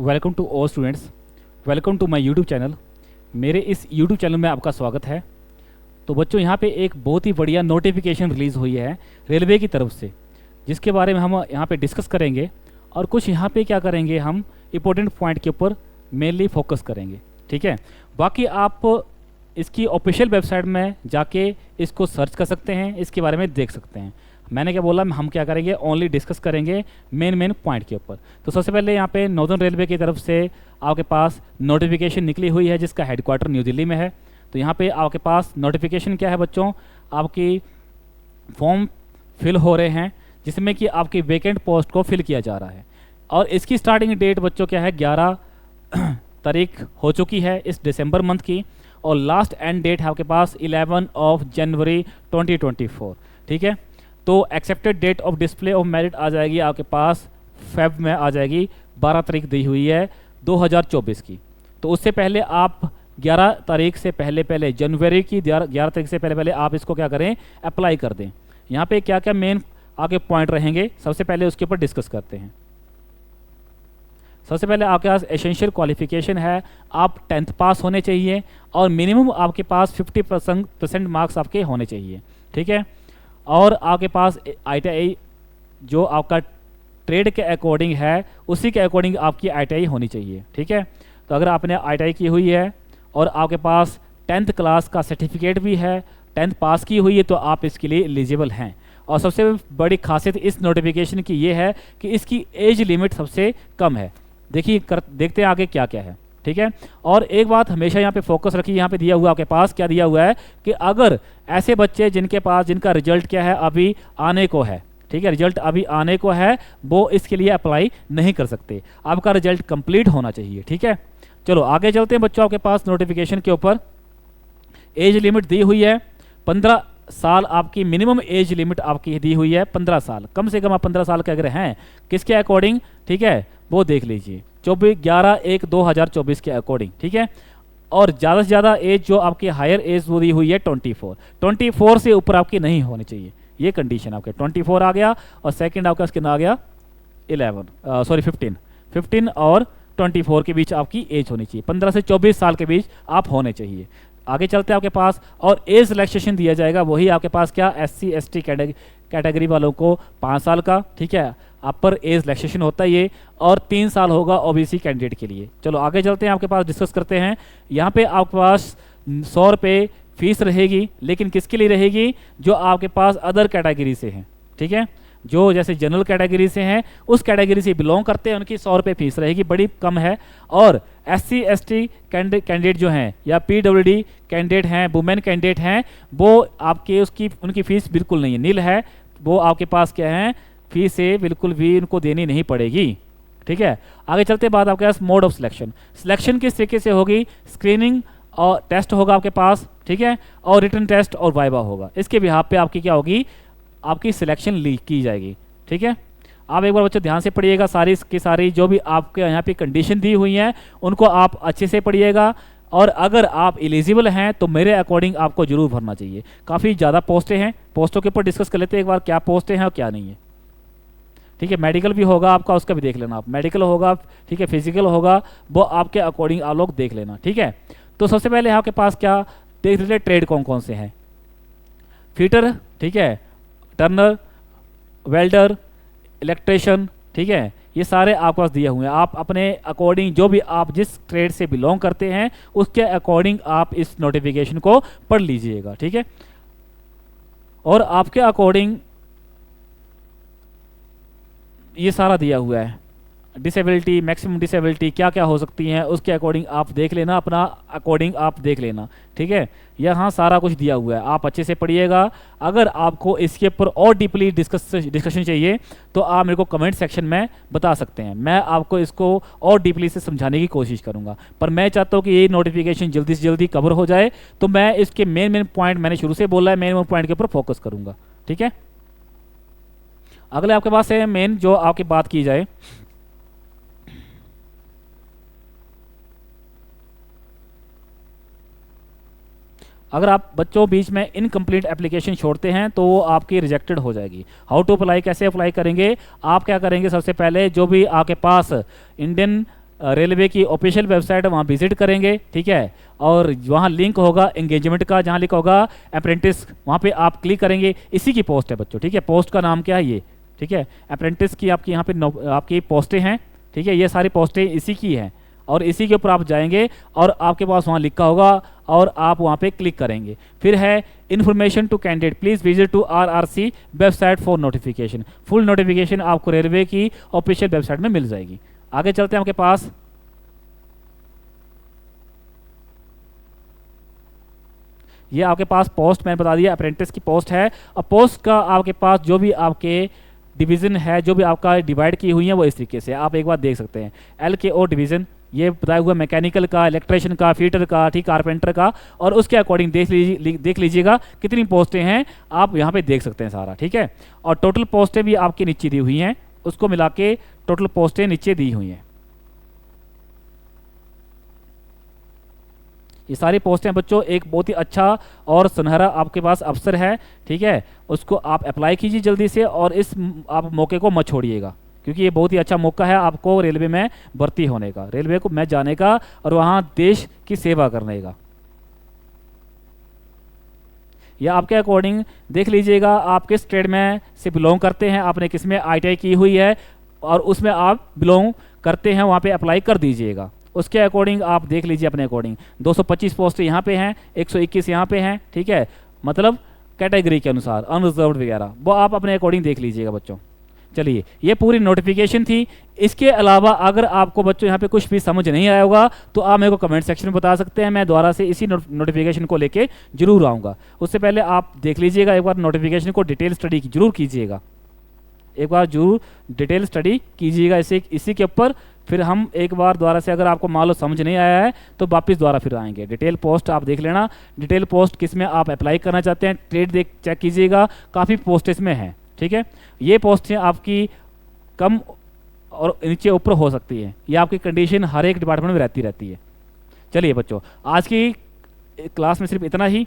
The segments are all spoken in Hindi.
Welcome to all students, welcome to my YouTube channel. मेरे इस यूट्यूब चैनल में आपका स्वागत है। तो बच्चों, यहाँ पे एक बहुत ही बढ़िया नोटिफिकेशन रिलीज़ हुई है रेलवे की तरफ से, जिसके बारे में हम यहाँ पे डिस्कस करेंगे और कुछ यहाँ पे क्या करेंगे, हम इंपॉर्टेंट पॉइंट के ऊपर मेनली फोकस करेंगे। ठीक है, बाकी आप इसकी ऑफिशियल वेबसाइट में जाके इसको सर्च कर सकते हैं, इसके बारे में देख सकते हैं। मैंने क्या बोला, हम क्या करेंगे, ओनली डिस्कस करेंगे मेन पॉइंट के ऊपर। तो सबसे पहले यहाँ पे नॉर्दर्न रेलवे की तरफ से आपके पास नोटिफिकेशन निकली हुई है, जिसका हेडक्वार्टर न्यू दिल्ली में है। तो यहाँ पे आपके पास नोटिफिकेशन क्या है बच्चों, आपकी फॉर्म फिल हो रहे हैं जिसमें कि आपकी वेकेंट पोस्ट को फिल किया जा रहा है। और इसकी स्टार्टिंग डेट बच्चों क्या है, 11 तारीख हो चुकी है इस दिसंबर मंथ की, और लास्ट एंड डेट है आपके पास 11 जनवरी 2024। ठीक है, तो expected date of display of merit आ जाएगी आपके पास फेब में आ जाएगी, 12 तारीख दी हुई है 2024 की। तो उससे पहले आप 11 तारीख से पहले जनवरी की 11 तारीख से पहले आप इसको क्या करें, अप्लाई कर दें। यहाँ पे क्या क्या मेन आगे पॉइंट रहेंगे, सबसे पहले उसके ऊपर डिस्कस करते हैं। सबसे पहले आपके पास एसेंशियल क्वालिफिकेशन है, आप 10th पास होने चाहिए और मिनिमम आपके पास 50% मार्क्स आपके होने चाहिए। ठीक है, और आपके पास ITI जो आपका ट्रेड के अकॉर्डिंग है उसी के अकॉर्डिंग आपकी ITI होनी चाहिए। ठीक है, तो अगर आपने ITI की हुई है और आपके पास 10th क्लास का सर्टिफिकेट भी है, 10th पास की हुई है, तो आप इसके लिए एलिजिबल हैं। और सबसे बड़ी खासियत इस नोटिफिकेशन की ये है कि इसकी एज लिमिट सबसे कम है। देखते हैं आगे क्या क्या है। ठीक है, और एक बात हमेशा यहाँ पे फोकस रखिए, यहाँ पे दिया हुआ आपके पास क्या दिया हुआ है कि अगर ऐसे बच्चे जिनका रिजल्ट क्या है अभी आने को है, ठीक है, रिजल्ट अभी आने को है, वो इसके लिए अप्लाई नहीं कर सकते, आपका रिजल्ट कंप्लीट होना चाहिए। ठीक है, चलो आगे चलते हैं बच्चों। आपके पास नोटिफिकेशन के ऊपर एज लिमिट दी हुई है 15 साल, आपकी मिनिमम एज लिमिट आपकी दी हुई है 15 साल, कम से कम आप 15 साल के अगर हैं, किसके अकॉर्डिंग, ठीक है, वो देख लीजिए 11/1/2024 के अकॉर्डिंग। ठीक है, और ज़्यादा से ज़्यादा एज जो आपकी हायर एज वो दी हुई है 24 से ऊपर आपकी नहीं होनी चाहिए, ये कंडीशन आपके 24 आ गया। और सेकंड आपका कितना आ गया 15 और 24 के बीच आपकी एज होनी चाहिए, 15 से 24 साल के बीच आप होने चाहिए। आगे चलते हैं आपके पास, और एज रिलैक्सेशन दिया जाएगा वही आपके पास क्या, SC ST कैटेगरी वालों को 5 साल का, ठीक है, अपर एज रिलैक्सेशन होता है ये, और 3 साल होगा OBC कैंडिडेट के लिए। चलो आगे चलते हैं, आपके पास डिस्कस करते हैं। यहाँ पे आपके पास 100 रुपये फीस रहेगी, लेकिन किसके लिए रहेगी, जो आपके पास अदर कैटेगरी से हैं। ठीक है, जो जैसे जनरल कैटेगरी से हैं, उस कैटेगरी से बिलोंग करते हैं, उनकी 100 रुपये फीस रहेगी, बड़ी कम है। और SC ST कैंडिडेट जो हैं या PWD कैंडिडेट हैं, वुमेन कैंडिडेट हैं, वो आपके उनकी फीस बिल्कुल नहीं है, नील है, वो आपके पास क्या है, फीस से बिल्कुल भी उनको देनी नहीं पड़ेगी। ठीक है, आगे चलते बाद आपके पास मोड ऑफ सिलेक्शन किस तरीके से होगी, स्क्रीनिंग और टेस्ट होगा आपके पास, ठीक है, और रिटन टेस्ट और वाइवा होगा। इसके बिहाफ पे आपकी क्या होगी, आपकी सिलेक्शन लीक की जाएगी। ठीक है, आप एक बार बच्चों ध्यान से पढ़िएगा, सारी जो भी आपके यहाँ पे कंडीशन दी हुई हैं उनको आप अच्छे से पढ़िएगा। और अगर आप एलिजिबल हैं तो मेरे अकॉर्डिंग आपको जरूर भरना चाहिए। काफ़ी ज़्यादा पोस्टें हैं, पोस्टों के ऊपर डिस्कस कर लेते हैं एक बार, क्या पोस्टें हैं और क्या नहीं है। ठीक है, मेडिकल भी होगा आपका, उसका भी देख लेना आप, मेडिकल होगा, ठीक है, फिजिकल होगा, वो आपके अकॉर्डिंग आप लोग देख लेना। ठीक है, तो सबसे पहले आपके पास क्या देख लेते, ट्रेड कौन कौन से हैं, फिटर, ठीक है, टर्नर, वेल्डर, इलेक्ट्रिशियन, ठीक है, ये सारे आपके पास दिए हुए हैं। आप अपने अकॉर्डिंग जो भी आप जिस ट्रेड से बिलोंग करते हैं उसके अकॉर्डिंग आप इस नोटिफिकेशन को पढ़ लीजिएगा। ठीक है, और आपके अकॉर्डिंग ये सारा दिया हुआ है, डिसेबिलिटी, मैक्सिमम डिसेबिलिटी क्या क्या हो सकती हैं, उसके अकॉर्डिंग आप देख लेना, अपना अकॉर्डिंग आप देख लेना। ठीक है, यहाँ सारा कुछ दिया हुआ है, आप अच्छे से पढ़िएगा। अगर आपको इसके ऊपर और डीपली डिस्कशन चाहिए तो आप मेरे को कमेंट सेक्शन में बता सकते हैं, मैं आपको इसको और डीपली से समझाने की कोशिश करूँगा। पर मैं चाहता हूँ कि ये नोटिफिकेशन जल्दी से जल्दी कवर हो जाए, तो मैं इसके मेन पॉइंट मैंने शुरू से बोला है, मेन पॉइंट के ऊपर फोकस करूँगा। ठीक है, अगले आपके पास है मेन जो आपकी बात की जाए, अगर आप बच्चों बीच में इनकम्प्लीट एप्लीकेशन छोड़ते हैं तो वो आपकी रिजेक्टेड हो जाएगी। हाउ टू अप्लाई, कैसे अप्लाई करेंगे, आप क्या करेंगे, सबसे पहले जो भी आपके पास इंडियन रेलवे की ऑफिशियल वेबसाइट है, वहाँ विजिट करेंगे, ठीक है। और वहाँ लिंक होगा एंगेजमेंट का, जहाँ लिखा होगा अप्रेंटिस, वहाँ पे आप क्लिक करेंगे। इसी की पोस्ट है बच्चों, ठीक है। पोस्ट का नाम क्या है ये, ठीक है। अप्रेंटिस की आपकी यहाँ पे आपकी पोस्टें हैं, ठीक है। ये सारी पोस्टें इसी की हैं और इसी के ऊपर आप जाएंगे और आपके पास वहाँ लिखा होगा और आप वहाँ पे क्लिक करेंगे। फिर है information to candidate, please visit to RRC website for notification. Full notification आपको रेलवे की ऑफिशियल वेबसाइट में मिल जाएगी। आगे चलते हैं आपके पास। ये आपके पास पोस्ट मैंने बता दिया, अप्रेंटिस की पोस्ट है। और पोस्ट का आपके पास जो भी आपके डिवीज़न है, जो भी आपका डिवाइड की हुई है, वो इस तरीके से आप एक बार देख सकते हैं। LKO डिवीज़न ये बताया हुआ मैकेनिकल का, इलेक्ट्रिशियन का, फीटर का, ठीक, कारपेंटर का, और उसके अकॉर्डिंग देख लीजिएगा कितनी पोस्टें हैं, आप यहाँ पे देख सकते हैं सारा, ठीक है। और टोटल पोस्टें भी आपकी नीचे दी हुई हैं, उसको मिला के टोटल पोस्टें नीचे दी हुई हैं। ये सारी पोस्टें बच्चों एक बहुत ही अच्छा और सुनहरा आपके पास अवसर है, ठीक है। उसको आप अप्लाई कीजिए जल्दी से और इस आप मौके को मत छोड़िएगा, क्योंकि ये बहुत ही अच्छा मौका है आपको रेलवे में भर्ती होने का, रेलवे को में जाने का और वहाँ देश की सेवा करने का। या आपके अकॉर्डिंग देख लीजिएगा आप किस ट्रेड में से बिलोंग करते हैं, आपने किस में ITI की हुई है और उसमें आप बिलोंग करते हैं, वहाँ पे अप्लाई कर दीजिएगा। उसके अकॉर्डिंग आप देख लीजिए अपने अकॉर्डिंग। 225 पोस्ट यहाँ पे हैं, 121 यहाँ पे हैं, ठीक है। मतलब कैटेगरी के अनुसार अनरिजर्व्ड वगैरह वो आप अपने अकॉर्डिंग देख लीजिएगा बच्चों। चलिए, ये पूरी नोटिफिकेशन थी। इसके अलावा अगर आपको बच्चों यहाँ पे कुछ भी समझ नहीं आया होगा तो आप मेरे को कमेंट सेक्शन में बता सकते हैं, मैं दोबारा से इसी नोटिफिकेशन को लेके जरूर आऊँगा। उससे पहले आप देख लीजिएगा एक बार नोटिफिकेशन को, डिटेल स्टडी जरूर कीजिएगा, एक बार जरूर डिटेल स्टडी कीजिएगा इसी के ऊपर। फिर हम एक बार दोबारा से, अगर आपको मान लो समझ नहीं आया है तो वापस दोबारा फिर आएंगे। डिटेल पोस्ट आप देख लेना, डिटेल पोस्ट किस में आप अप्लाई करना चाहते हैं, ट्रेड चेक कीजिएगा, काफ़ी पोस्ट इसमें हैं, ठीक है। ये पोस्टें आपकी कम और नीचे ऊपर हो सकती है, ये आपकी कंडीशन हर एक डिपार्टमेंट में रहती है। चलिए बच्चों, आज की क्लास में सिर्फ इतना ही।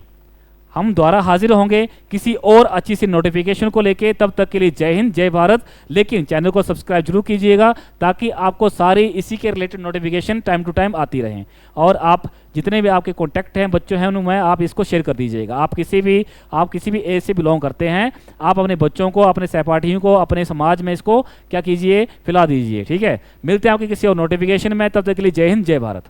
हम दोबारा हाजिर होंगे किसी और अच्छी सी नोटिफिकेशन को लेके। तब तक के लिए जय हिंद, जय भारत। लेकिन चैनल को सब्सक्राइब जरूर कीजिएगा ताकि आपको सारी इसी के related notification time to time आती रहें। और आप जितने भी आपके कॉन्टैक्ट हैं, बच्चों हैं, उनमें आप इसको शेयर कर दीजिएगा। आप किसी भी एज से बिलोंग करते हैं, आप अपने बच्चों को, अपने सहपाठियों को, अपने समाज में इसको क्या कीजिए, फैला दीजिए, ठीक है। मिलते हैं आपके किसी और नोटिफिकेशन में, तब तक के लिए जय हिंद, जय भारत।